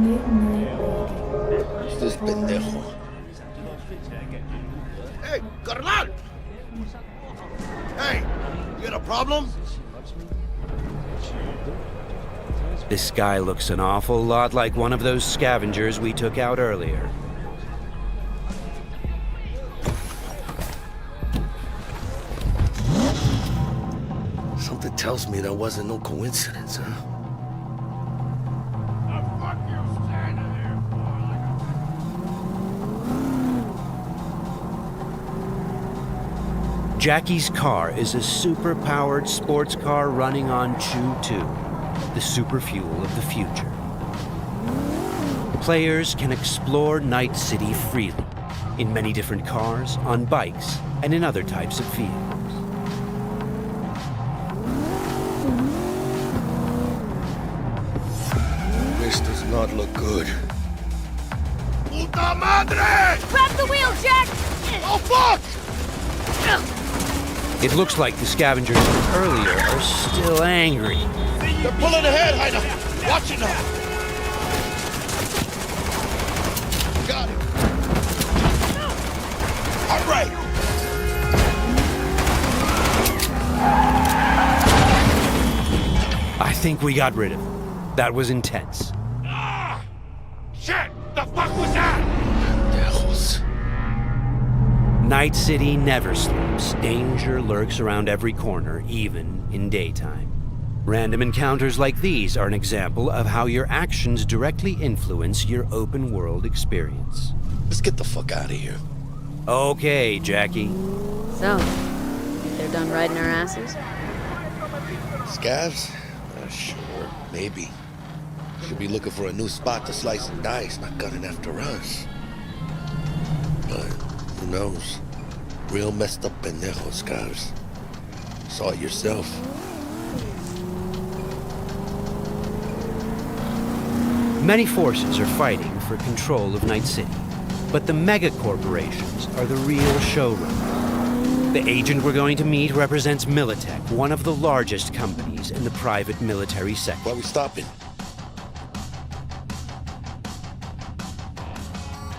Who's this pendejo? Hey, carnal! Hey, you got a problem? This guy looks an awful lot like one of those scavengers we took out earlier. Something tells me that wasn't no coincidence, huh? Jackie's car is a super-powered sports car running on Chew-2, the super fuel of the future. Players can explore Night City freely, in many different cars, on bikes, and in other types of vehicles. This does not look good. Puta madre! Grab the wheel, Jack! Oh, fuck! It looks like the scavengers from earlier are still angry. They're pulling ahead, Heiner! Watch it now! Got it! All right! I think we got rid of him. That was intense. Ah! Shit! The fuck was that? Pendejos. Night City never sleeps. Danger lurks around every corner, even in daytime. Random encounters like these are an example of how your actions directly influence your open world experience. Let's get the fuck out of here. Okay, Jackie. So, think they're done riding our asses? Scavs? Sure, maybe. Should be looking for a new spot to slice and dice, not gunning after us. But who knows? Real messed up pendejos, Scavs. Saw it yourself. Many forces are fighting for control of Night City, but the mega corporations are the real showrunners. The agent we're going to meet represents Militech, one of the largest companies in the private military sector. Why are we stopping?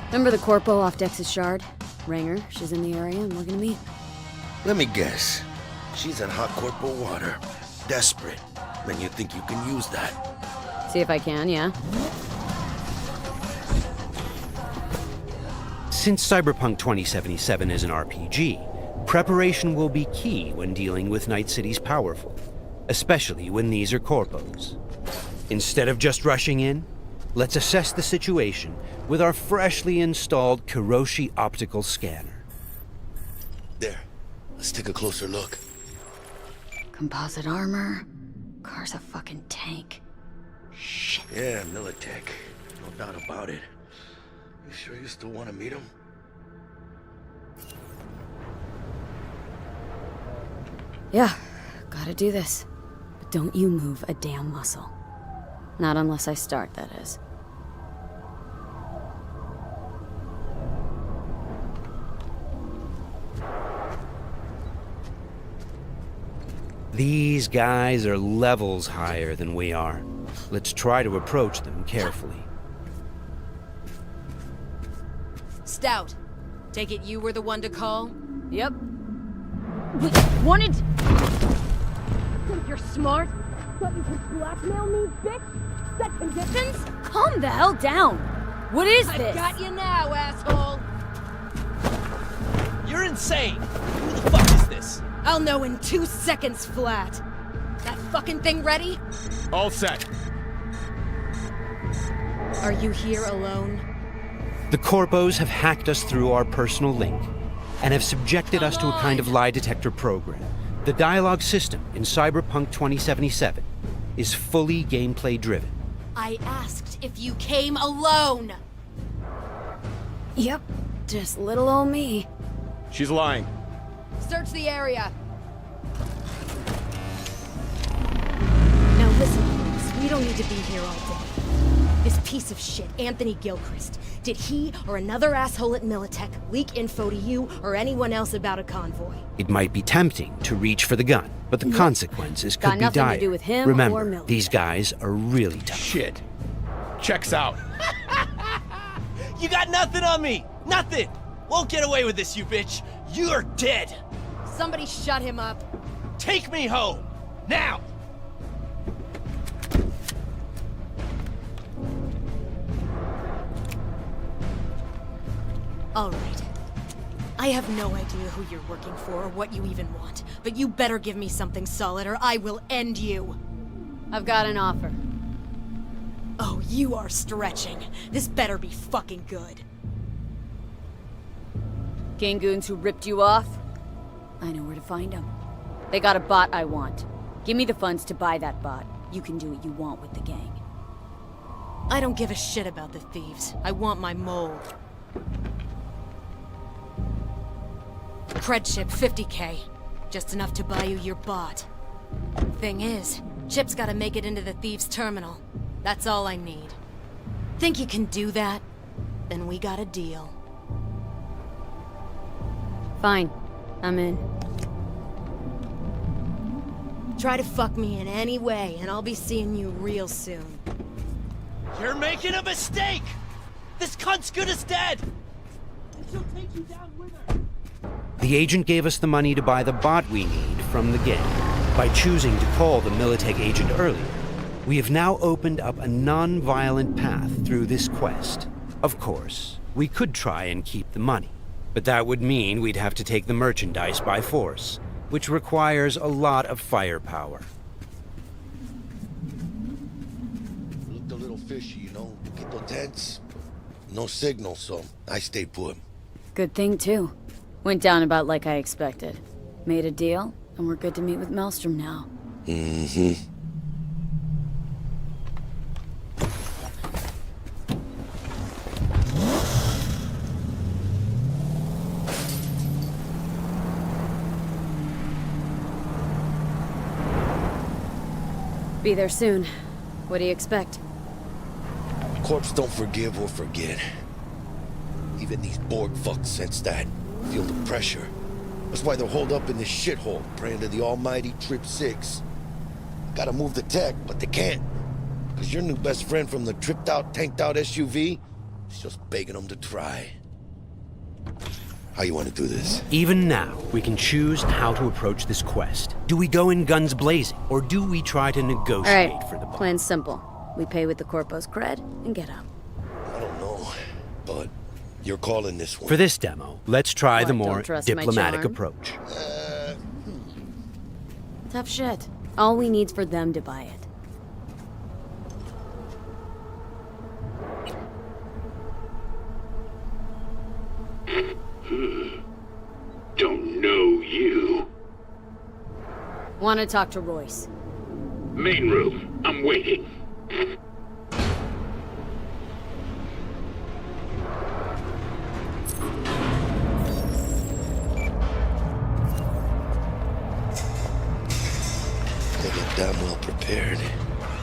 Remember the corpo off Dex's Shard? Ranger, she's in the area and looking to meet. Let me guess. She's in hot corporal water. Desperate. Then you think you can use that. See if I can, yeah? Since Cyberpunk 2077 is an RPG, preparation will be key when dealing with Night City's powerful, especially when these are corpos. Instead of just rushing in, let's assess the situation with our freshly installed Kiroshi optical scanner. There. Let's take a closer look. Composite armor. Car's a fucking tank. Shit. Yeah, Militech. No doubt about it. You sure you still want to meet him? Yeah, gotta do this. But don't you move a damn muscle. Not unless I start, that is. These guys are levels higher than we are. Let's try to approach them carefully. Stout, take it you were the one to call? Yep. Wanted... Think you're smart? Thought you could blackmail me, bitch? Set conditions? Calm the hell down! What is this? I've got you now, asshole! You're insane! Who the fuck is this? I'll know in 2 seconds flat. That fucking thing ready? All set. Are you here alone? The corpos have hacked us through our personal link and have subjected us to a kind of lie detector program. The dialogue system in Cyberpunk 2077 is fully gameplay driven. I asked if you came alone! Yep, just little old me. She's lying. Search the area. Now listen, please. We don't need to be here all day. This piece of shit, Anthony Gilchrist, did he or another asshole at Militech leak info to you or anyone else about a convoy? It might be tempting to reach for the gun, but the consequences Got could be nothing dire. to do with him or Remember, Militech. these guys are really tough. Shit. Checks out. You got nothing on me! Nothing! Won't get away with this, you bitch! You're dead! Somebody shut him up. Take me home! Now! All right. I have no idea who you're working for or what you even want, but you better give me something solid or I will end you. I've got an offer. Oh, you are stretching. This better be fucking good. Gang goons who ripped you off? I know where to find them. They got a bot I want. Give me the funds to buy that bot. You can do what you want with the gang. I don't give a shit about the thieves. I want my mold. Cred chip 50K. Just enough to buy you your bot. Thing is, Chip's gotta make it into the thieves' terminal. That's all I need. Think you can do that? Then we got a deal. Fine. I'm in. Try to fuck me in any way, and I'll be seeing you real soon. You're making a mistake! This cunt's good as dead! And she'll take you down with her! The agent gave us the money to buy the bot we need from the gang. By choosing to call the Militech agent earlier, we have now opened up a non-violent path through this quest. Of course, we could try and keep the money, but that would mean we'd have to take the merchandise by force, which requires a lot of firepower. Looked a little fishy, you know? Poquito tense. No signal, so I stayed put. Good thing, too. Went down about like I expected. Made a deal, and we're good to meet with Maelstrom now. Mm-hmm. Be there soon. What do you expect? Corps don't forgive or forget. Even these Borg fucks sense that. Feel the pressure. That's why they're holed up in this shithole, praying to the almighty Trip 6. Gotta move the tech, but they can't. Cause your new best friend from the tripped-out, tanked-out SUV is just begging them to try. How you want to do this? Even now, we can choose how to approach this quest. Do we go in guns blazing, or do we try to negotiate Alright, for the bot? plan's simple. We pay with the Corpo's cred and get out. I don't know, but you're calling this one. For this demo, let's try the What, don't more trust my diplomatic charm? approach. Tough shit. All we need's for them to buy it. Don't know you. Want to talk to Royce. Main room. I'm waiting. They get damn well prepared.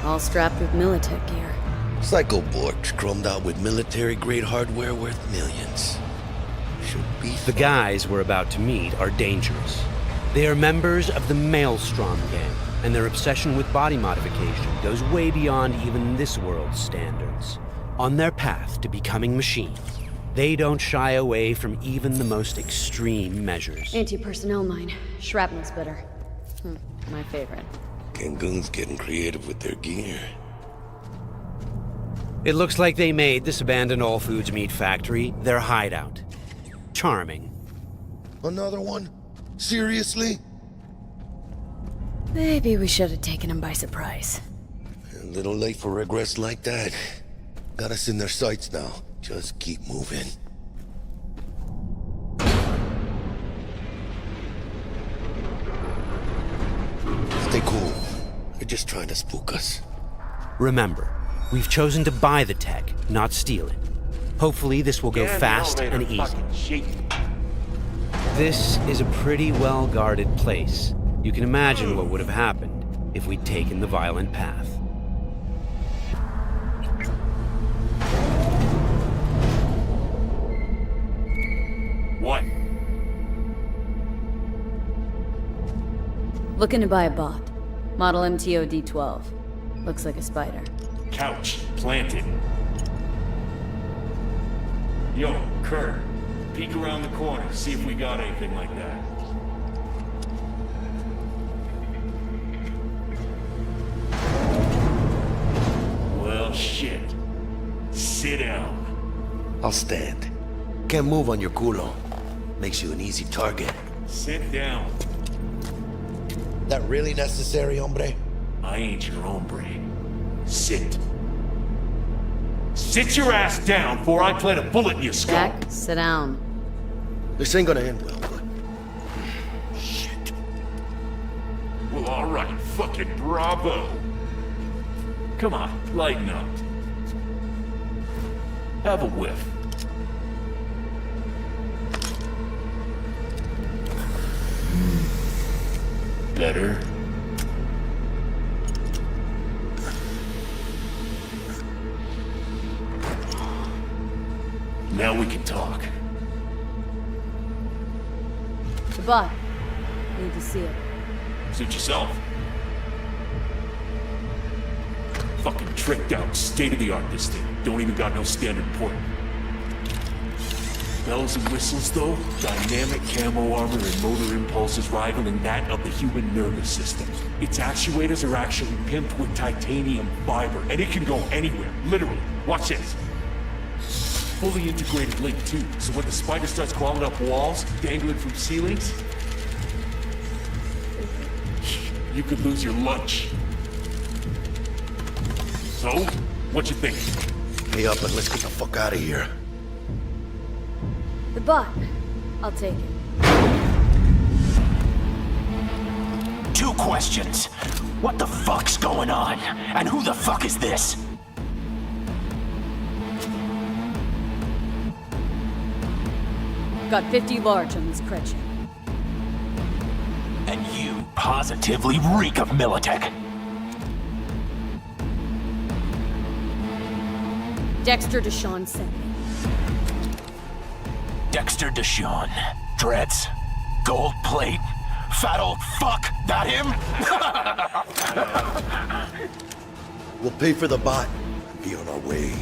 All strapped with Militech gear. Psycho Borgs chromed out with military-grade hardware worth millions. Should be The guys we're about to meet are dangerous. They are members of the Maelstrom gang, and their obsession with body modification goes way beyond even this world's standards. On their path to becoming machines, they don't shy away from even the most extreme measures. Anti-personnel mine. Shrapnel splitter. My favorite. Cancun's getting creative with their gear. It looks like they made this abandoned all foods meat factory their hideout. Charming. Another one? Seriously? Maybe we should have taken him by surprise. A little late for regrets like that. Got us in their sights now. Just keep moving. Stay cool. They're just trying to spook us. Remember, we've chosen to buy the tech, not steal it. Hopefully this will go fast and easy. This is a pretty well-guarded place. You can imagine what would have happened if we'd taken the violent path. What? Looking to buy a bot. Model MTO D12. Looks like a spider. Couch planted. Yo, Kurt, peek around the corner, see if we got anything like that. Well, shit. Sit down. I'll stand. Can't move on your culo. Makes you an easy target. Sit down. That really necessary, hombre? I ain't your hombre. Sit. Sit your ass down before I plant a bullet in your skull. Jack, sit down. This ain't gonna end well, but... Shit. Well, alright, fucking bravo. Come on, lighten up. Have a whiff. Better. Now we can talk. Goodbye. Need to see it. Suit yourself. Fucking tricked out, state-of-the-art this thing. Don't even got no standard port. Bells and whistles though, dynamic camo armor and motor impulses rivaling that of the human nervous system. Its actuators are actually pimped with titanium fiber, and it can go anywhere, literally. Watch this. Fully integrated link too, so when the spider starts crawling up walls, dangling from ceilings, you could lose your lunch. So, what you think? Pay up and let's get the fuck out of here. The bot. I'll take it. 2 questions. What the fuck's going on? And who the fuck is this? Got 50 large on this cred ship. And you positively reek of Militech. Dexter Deshawn sent me. Dexter Deshawn. Dreads. Gold plate. Fat old fuck. That him? We'll pay for the bot and be on our way.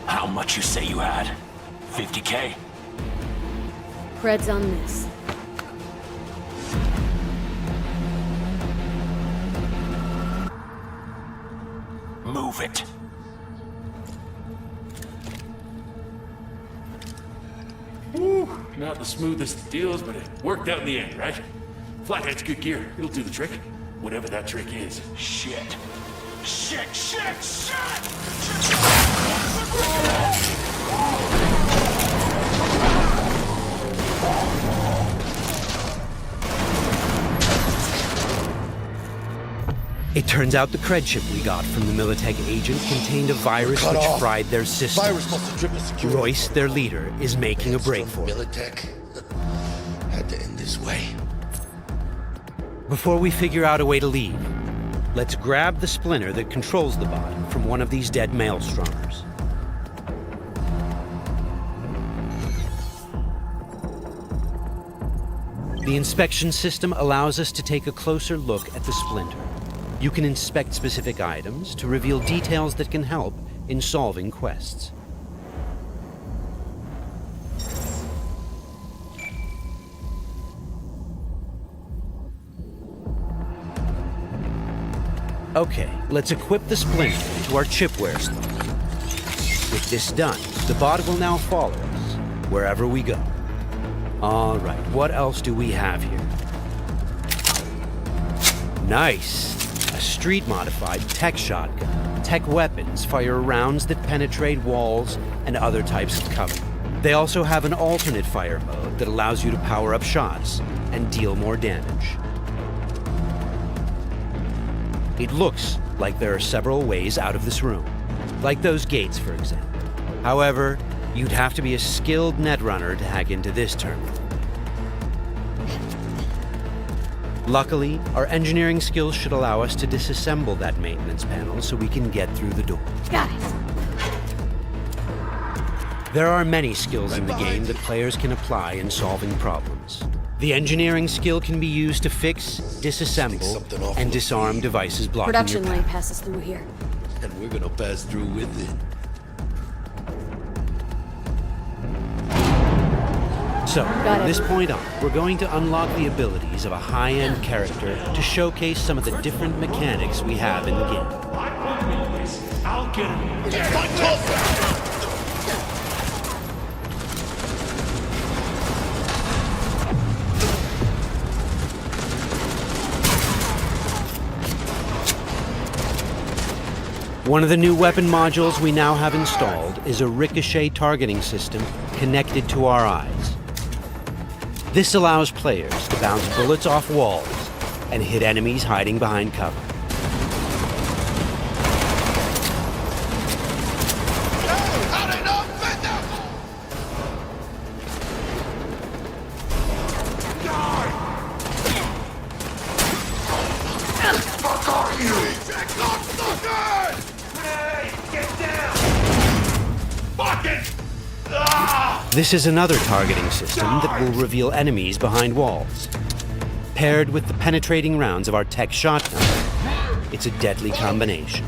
How much you say you had? 50K? Cred's on this. Move it. Woo! Not the smoothest of deals, but it worked out in the end, right? Flathead's good gear. It'll do the trick. Whatever that trick is. Shit. Shit, shit, shit! It turns out the cred chip we got from the Militech agent contained a virus Cut which off. fried their system. Virus must have tripped the security. Royce, their leader, is making a break for it. Militech had to end this way. Before we figure out a way to leave, let's grab the splinter that controls the bot from one of these dead maelstromers. The inspection system allows us to take a closer look at the splinter. You can inspect specific items to reveal details that can help in solving quests. Okay, let's equip the splinter to our chipware slot. With this done, the bot will now follow us wherever we go. All right, what else do we have here? Nice! A street-modified tech shotgun. Tech weapons fire rounds that penetrate walls and other types of cover. They also have an alternate fire mode that allows you to power up shots and deal more damage. It looks like there are several ways out of this room, like those gates, for example. However, you'd have to be a skilled netrunner to hack into this terminal. Luckily, our engineering skills should allow us to disassemble that maintenance panel so we can get through the door. Got it. There are many skills in the game that players can apply in solving problems. The engineering skill can be used to fix, something disassemble, off and the disarm feed. devices blocking Production your lane path. passes through here. And we're gonna pass through with it. So, Got from it. this point on, we're going to unlock the abilities of a high-end character to showcase some of the different mechanics we have in the game. I'll get him. Fight closer! One of the new weapon modules we now have installed is a ricochet targeting system connected to our eyes. This allows players to bounce bullets off walls and hit enemies hiding behind cover. Fuck are you? Hey, get down! Fucking! Ah! This is another targeting system that will reveal enemies behind walls. Paired with the penetrating rounds of our tech shotgun, it's a deadly combination.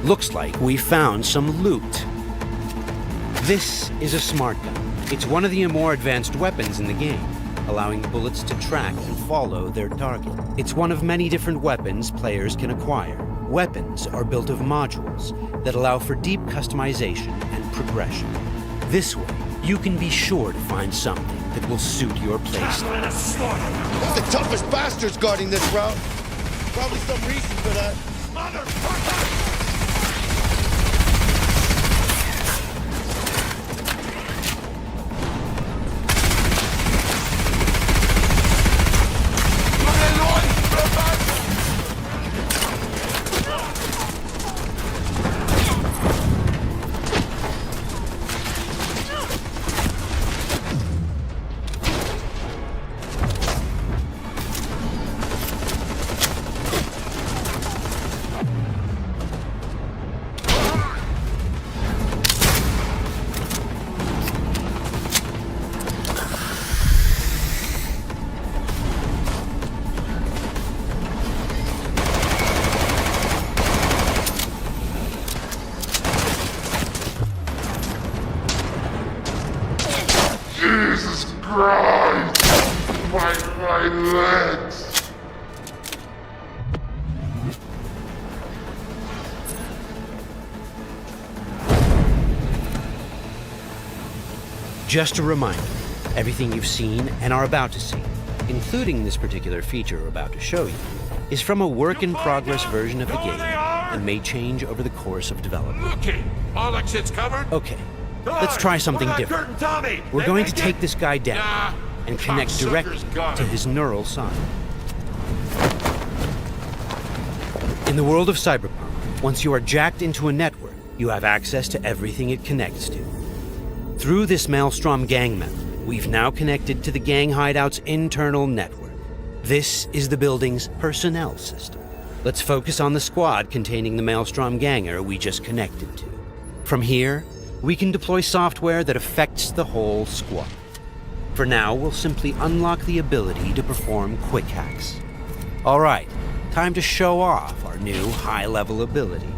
Looks like we found some loot. This is a smart gun. It's one of the more advanced weapons in the game, allowing bullets to track and follow their target. It's one of many different weapons players can acquire. Weapons are built of modules that allow for deep customization and progression. This way, you can be sure to find something that will suit your playstyle. The toughest bastards guarding this route. Probably some reason for that. Motherfucker! Jesus Christ! My legs! Just a reminder, everything you've seen and are about to see, including this particular feature we're about to show you, is from a work-in-progress version of the game and may change over the course of development. Okay, all exits covered? Okay, let's try something different. We're going to take this guy down and connect directly to his neural sign. In the world of Cyberpunk, once you are jacked into a network, you have access to everything it connects to. Through this Maelstrom gang member, we've now connected to the gang hideout's internal network. This is the building's personnel system. Let's focus on the squad containing the Maelstrom ganger we just connected to. From here, we can deploy software that affects the whole squad. For now, we'll simply unlock the ability to perform quick hacks. All right, time to show off our new high-level abilities.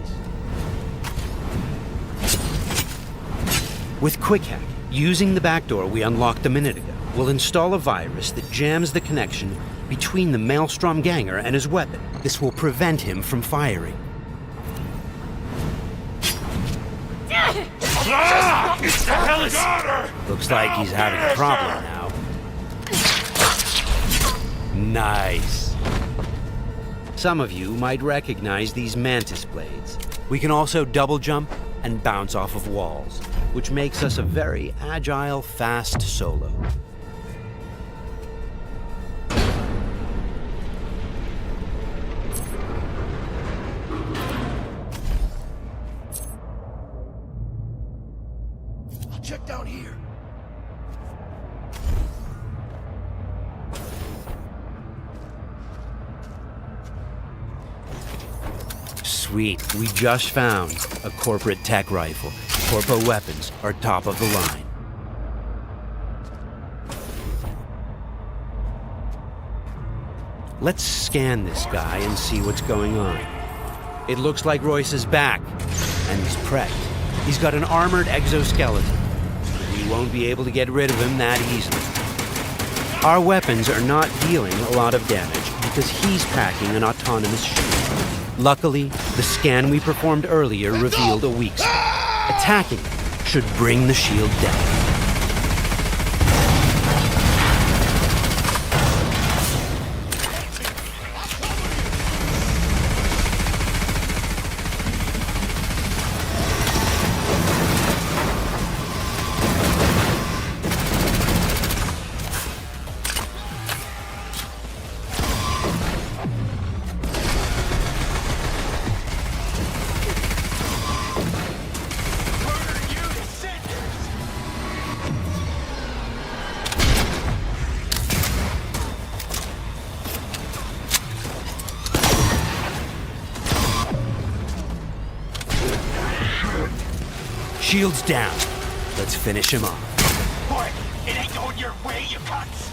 With Quick Hack, using the backdoor we unlocked a minute ago, we'll install a virus that jams the connection between the Maelstrom ganger and his weapon. This will prevent him from firing. Ah! What the hell is her? Looks like he's having a problem now. Nice. Some of you might recognize these mantis blades. We can also double jump and bounce off of walls, which makes us a very agile, fast solo. I'll check down here. Sweet, we just found a corporate tech rifle. Corpo weapons are top of the line. Let's scan this guy and see what's going on. It looks like Royce is back, and he's prepped. He's got an armored exoskeleton. We won't be able to get rid of him that easily. Our weapons are not dealing a lot of damage because he's packing an autonomous shield. Luckily, the scan we performed earlier revealed a weak spot. Attacking it should bring the shield down. Shield's down. Let's finish him off. Boy, it ain't going your way, you cunts!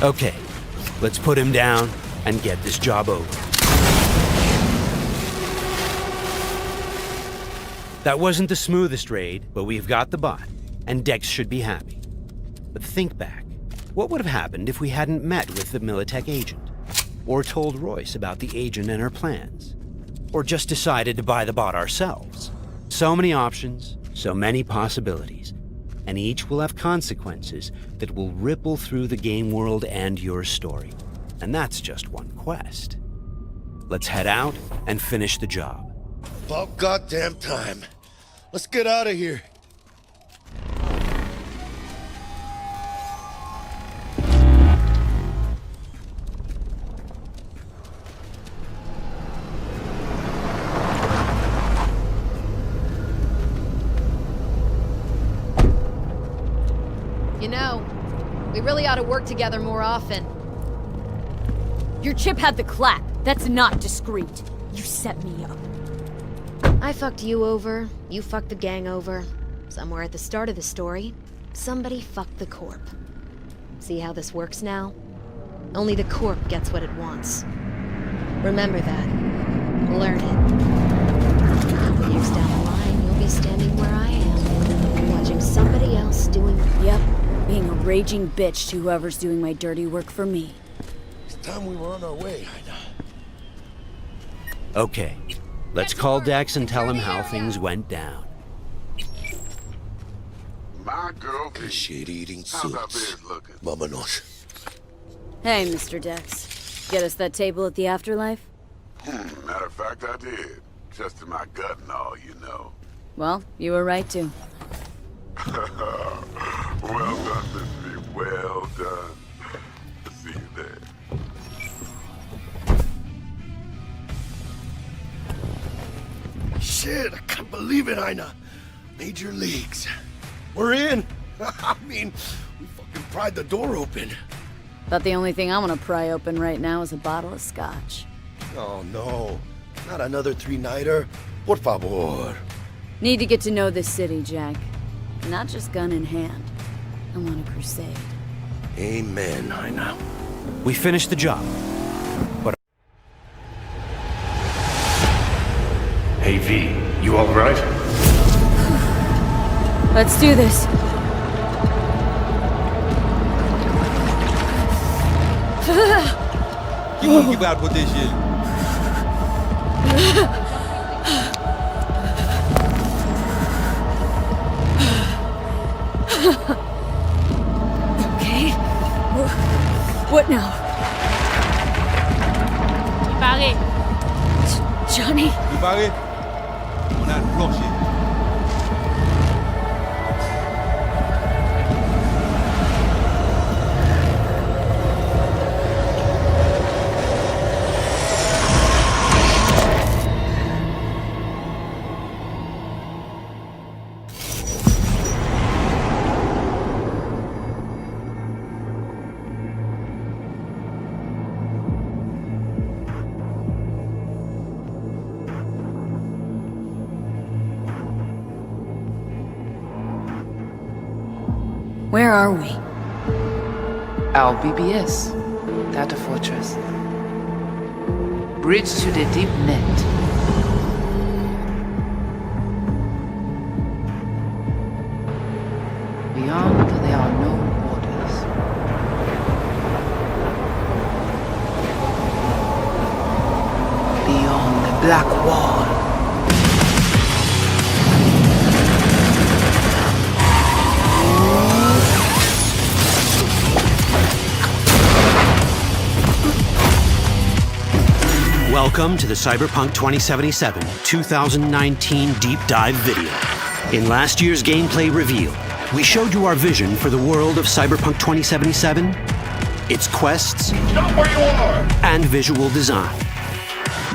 Okay, let's put him down and get this job over. That wasn't the smoothest raid, but we've got the bot, and Dex should be happy. But think back. What would have happened if we hadn't met with the Militech agent? Or told Royce about the agent and her plans? Or just decided to buy the bot ourselves? So many options, so many possibilities, and each will have consequences that will ripple through the game world and your story. And that's just one quest. Let's head out and finish the job. About goddamn time. Let's get out of here. You know, we really ought to work together more often. Your chip had the clap. That's not discreet. You set me up. I fucked you over, you fucked the gang over. Somewhere at the start of the story, somebody fucked the Corp. See how this works now? Only the Corp gets what it wants. Remember that. Learn it. A couple years down the line, you'll be standing where I am, watching somebody else doing... Yep, being a raging bitch to whoever's doing my dirty work for me. It's time we were on our way, Ina. Okay, let's call Dex and tell him how things went down. My girl, Shit-eating how's that suits. biz looking? Vámonos. Hey, Mr. Dex. Get us that table at the afterlife? Matter of fact, I did. Just in my gut and all, you know. Well, you were right to. Well done, Miss V. Well done. See you there. Shit, I can't believe it, Ina. Major leagues. We're in. I mean, we fucking pried the door open. But the only thing I want to pry open right now is a bottle of scotch. Oh, no. Not another three-nighter. Por favor. Need to get to know this city, Jack. Not just gun in hand. I'm on a crusade. Amen, Ina. We finished the job. But Hey V, you alright? Let's do this. Keep out with this shit. Okay. What now? Barré. Johnny? You barré? On a planché. Where are we? Our BBS, Data Fortress. Bridge to the deep net. Beyond, there are no borders. Beyond the black wall. Welcome to the Cyberpunk 2077 2019 Deep Dive video. In last year's gameplay reveal, we showed you our vision for the world of Cyberpunk 2077, its quests, and visual design.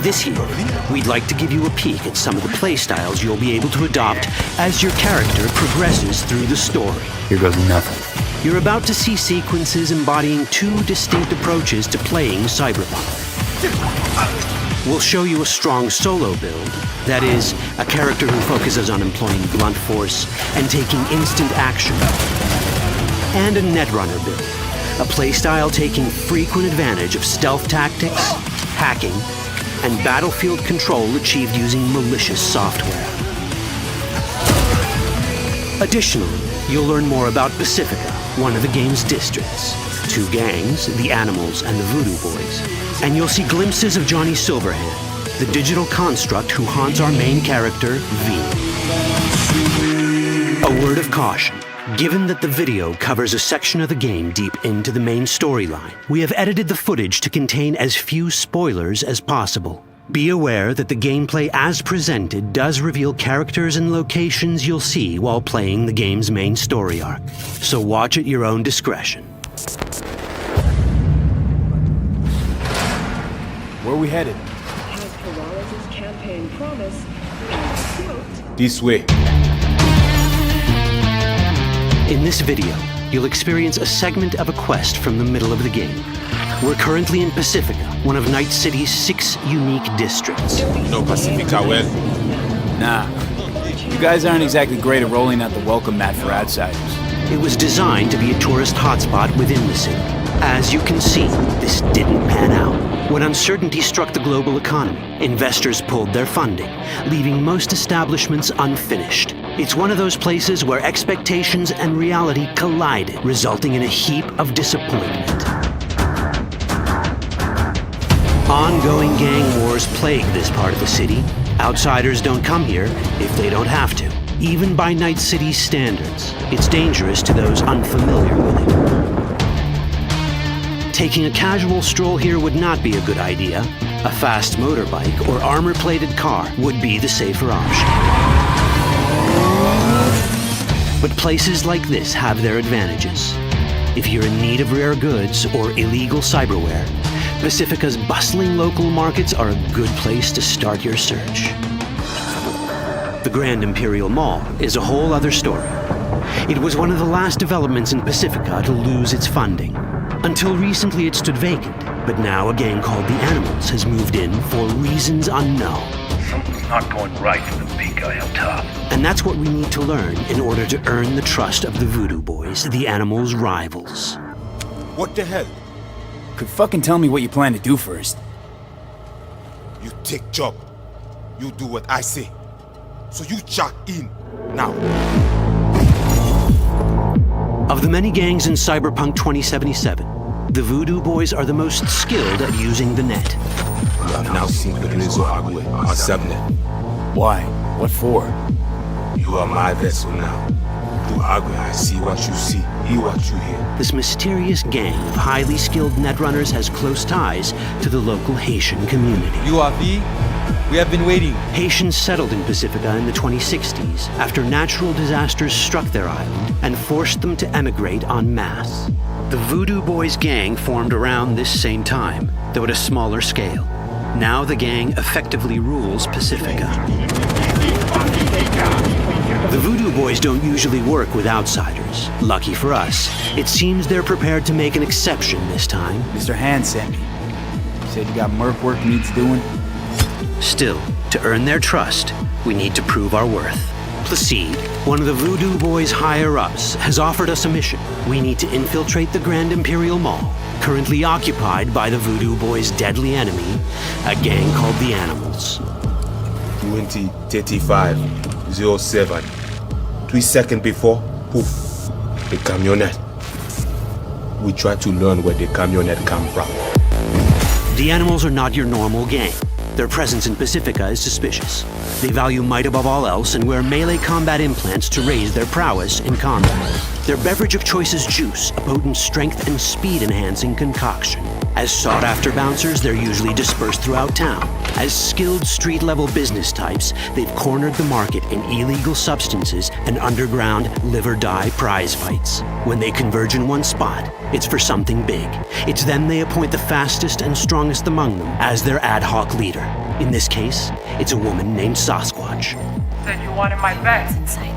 This year, we'd like to give you a peek at some of the playstyles you'll be able to adopt as your character progresses through the story. Here goes nothing. You're about to see sequences embodying two distinct approaches to playing Cyberpunk. We'll show you a strong solo build, that is, a character who focuses on employing blunt force and taking instant action. And a netrunner build, a playstyle taking frequent advantage of stealth tactics, hacking, and battlefield control achieved using malicious software. Additionally, you'll learn more about Pacifica, one of the game's districts, two gangs, the Animals and the Voodoo Boys, and you'll see glimpses of Johnny Silverhand, the digital construct who haunts our main character, V. A word of caution. Given that the video covers a section of the game deep into the main storyline, we have edited the footage to contain as few spoilers as possible. Be aware that the gameplay as presented does reveal characters and locations you'll see while playing the game's main story arc. So watch at your own discretion. Where are we headed? This way. In this video, you'll experience a segment of a quest from the middle of the game. We're currently in Pacifica, one of Night City's 6 unique districts. You know Pacifica well? Nah. You guys aren't exactly great at rolling out the welcome mat for outsiders. It was designed to be a tourist hotspot within the city. As you can see, this didn't pan out. When uncertainty struck the global economy, investors pulled their funding, leaving most establishments unfinished. It's one of those places where expectations and reality collided, resulting in a heap of disappointment. Ongoing gang wars plague this part of the city. Outsiders don't come here if they don't have to. Even by Night City's standards, it's dangerous to those unfamiliar with it. Taking a casual stroll here would not be a good idea. A fast motorbike or armor-plated car would be the safer option. But places like this have their advantages. If you're in need of rare goods or illegal cyberware, Pacifica's bustling local markets are a good place to start your search. The Grand Imperial Mall is a whole other story. It was one of the last developments in Pacifica to lose its funding. Until recently it stood vacant, but now a gang called the Animals has moved in for reasons unknown. Something's not going right for the big guy up top. And that's what we need to learn in order to earn the trust of the Voodoo Boys, the Animals' rivals. What the hell? Could fucking tell me what you plan to do first. You take job. You do what I say. So you jack in now. Of the many gangs in Cyberpunk 2077, the Voodoo Boys are the most skilled at using the net. You have now seen Permiso Agüe, our subnet. Why? What for? You are my vessel now. Through Agüe, I see what you see, hear what you hear. This mysterious gang of highly skilled netrunners has close ties to the local Haitian community. You are V? We have been waiting. Haitians settled in Pacifica in the 2060s after natural disasters struck their island and forced them to emigrate en masse. The Voodoo Boys gang formed around this same time, though at a smaller scale. Now the gang effectively rules Pacifica. The Voodoo Boys don't usually work with outsiders. Lucky for us, it seems they're prepared to make an exception this time. Mr. Hand sent me. Said you got merc work needs doing. Still, to earn their trust, we need to prove our worth. Placide, one of the Voodoo Boys' higher-ups, has offered us a mission. We need to infiltrate the Grand Imperial Mall, currently occupied by the Voodoo Boys' deadly enemy, a gang called the Animals. 20:35:07. 3 seconds before, poof, the camionette. We try to learn where the camionette come from. The Animals are not your normal gang. Their presence in Pacifica is suspicious. They value might above all else and wear melee combat implants to raise their prowess in combat. Their beverage of choice is juice, a potent strength and speed-enhancing concoction. As sought-after bouncers, they're usually dispersed throughout town. As skilled street-level business types, they've cornered the market in illegal substances and underground live-or-die prize fights. When they converge in one spot, it's for something big. It's then they appoint the fastest and strongest among them as their ad hoc leader. In this case, it's a woman named Sasquatch. Said you wanted my bag. Inside.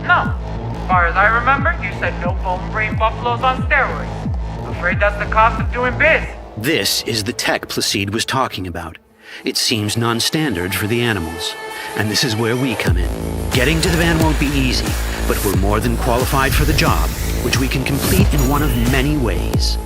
No. As far as I remember, you said no bone brain buffaloes on steroids. Afraid that's the cost of doing biz. This is the tech Placide was talking about. It seems non-standard for the Animals. And this is where we come in. Getting to the van won't be easy, but we're more than qualified for the job, which we can complete in one of many ways.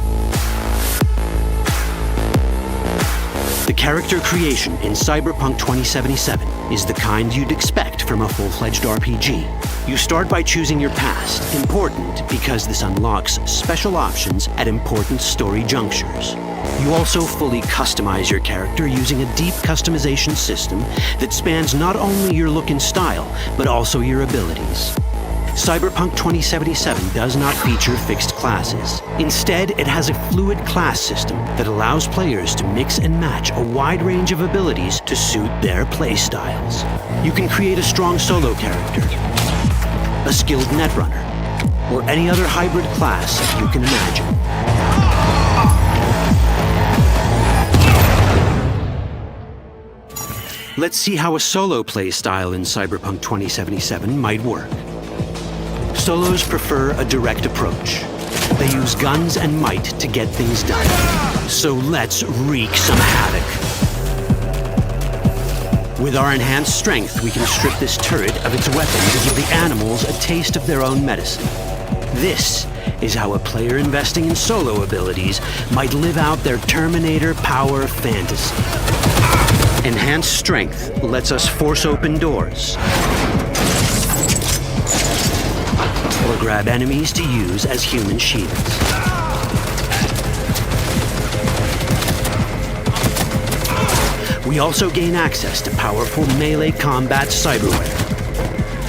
The character creation in Cyberpunk 2077 is the kind you'd expect from a full-fledged RPG. You start by choosing your past, important because this unlocks special options at important story junctures. You also fully customize your character using a deep customization system that spans not only your look and style, but also your abilities. Cyberpunk 2077 does not feature fixed classes. Instead, it has a fluid class system that allows players to mix and match a wide range of abilities to suit their playstyles. You can create a strong solo character, a skilled netrunner, or any other hybrid class you can imagine. Let's see how a solo playstyle in Cyberpunk 2077 might work. Solos prefer a direct approach. They use guns and might to get things done. So let's wreak some havoc. With our enhanced strength, we can strip this turret of its weapons and give the Animals a taste of their own medicine. This is how a player investing in solo abilities might live out their Terminator power fantasy. Enhanced strength lets us force open doors, or grab enemies to use as human shields. We also gain access to powerful melee combat cyberware.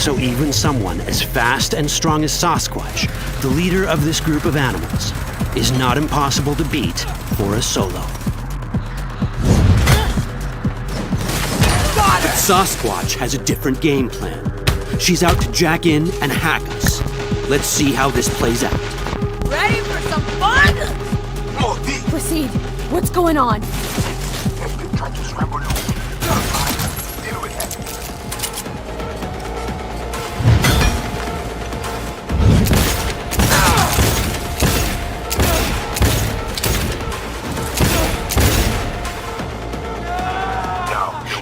So even someone as fast and strong as Sasquatch, the leader of this group of animals, is not impossible to beat for a solo. But Sasquatch has a different game plan. She's out to jack in and hack us. Let's see how this plays out. Ready for some fun? Proceed. What's going on?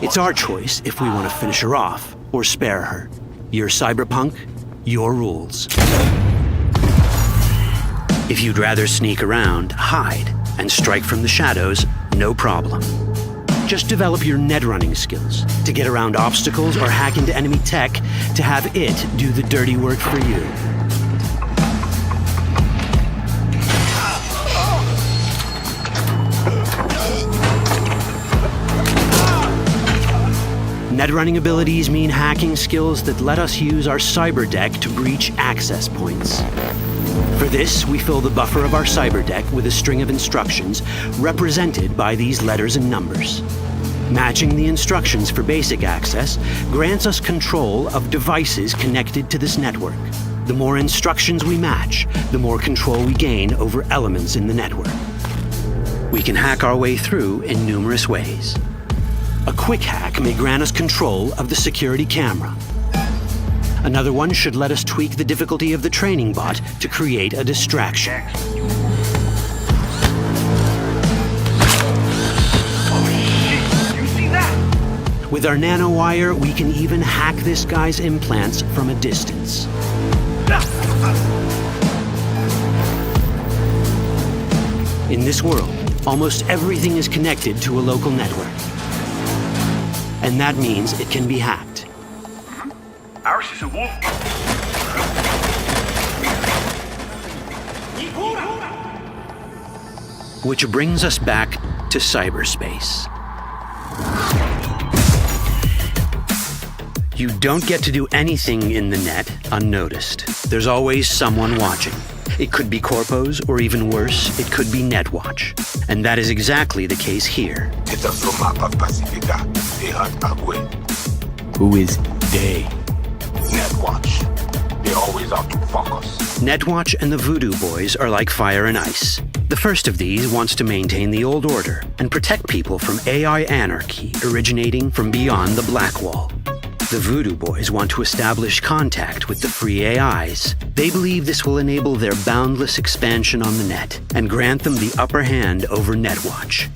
It's our choice if we want to finish her off or spare her. You're Cyberpunk, your rules. If you'd rather sneak around, hide, and strike from the shadows, no problem. Just develop your netrunning skills to get around obstacles or hack into enemy tech to have it do the dirty work for you. Netrunning abilities mean hacking skills that let us use our cyber deck to breach access points. For this, we fill the buffer of our cyber deck with a string of instructions represented by these letters and numbers. Matching the instructions for basic access grants us control of devices connected to this network. The more instructions we match, the more control we gain over elements in the network. We can hack our way through in numerous ways. A quick hack may grant us control of the security camera. Another one should let us tweak the difficulty of the training bot to create a distraction. With our nanowire, we can even hack this guy's implants from a distance. In this world, almost everything is connected to a local network. And that means it can be hacked. Ours is a wolf. Which brings us back to cyberspace. You don't get to do anything in the net unnoticed. There's always someone watching. It could be corpos, or even worse, it could be Netwatch. And that is exactly the case here. Who is they? Netwatch. They always out to fuck us. Netwatch and the Voodoo Boys are like fire and ice. The first of these wants to maintain the old order and protect people from AI anarchy originating from beyond the Black Wall. The Voodoo Boys want to establish contact with the free AIs. They believe this will enable their boundless expansion on the net and grant them the upper hand over Netwatch.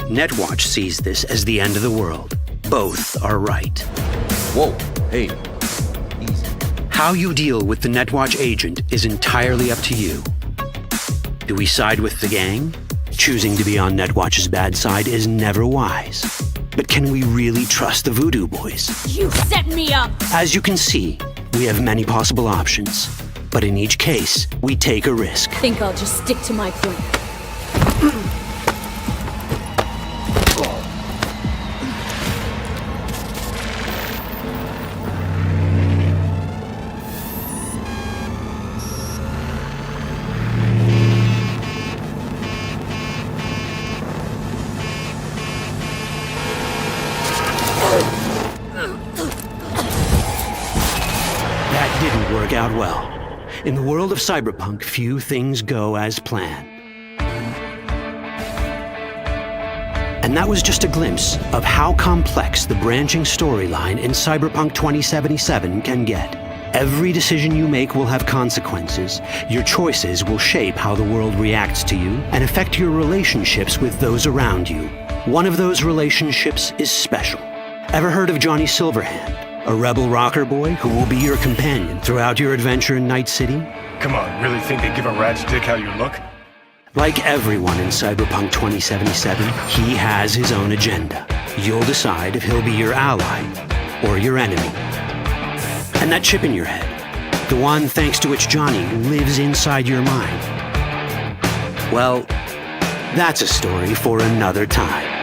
Netwatch sees this as the end of the world. Both are right. Whoa, hey. How you deal with the Netwatch agent is entirely up to you. Do we side with the gang? Choosing to be on Netwatch's bad side is never wise. But can we really trust the Voodoo Boys? You set me up! As you can see, we have many possible options. But in each case, we take a risk. Think I'll just stick to my plan. Didn't work out well. In the world of Cyberpunk, few things go as planned. And that was just a glimpse of how complex the branching storyline in Cyberpunk 2077 can get. Every decision you make will have consequences. Your choices will shape how the world reacts to you and affect your relationships with those around you. One of those relationships is special. Ever heard of Johnny Silverhand? A rebel rocker boy who will be your companion throughout your adventure in Night City? Come on, really think they give a rat's dick how you look? Like everyone in Cyberpunk 2077, he has his own agenda. You'll decide if he'll be your ally or your enemy. And that chip in your head, the one thanks to which Johnny lives inside your mind, well, that's a story for another time.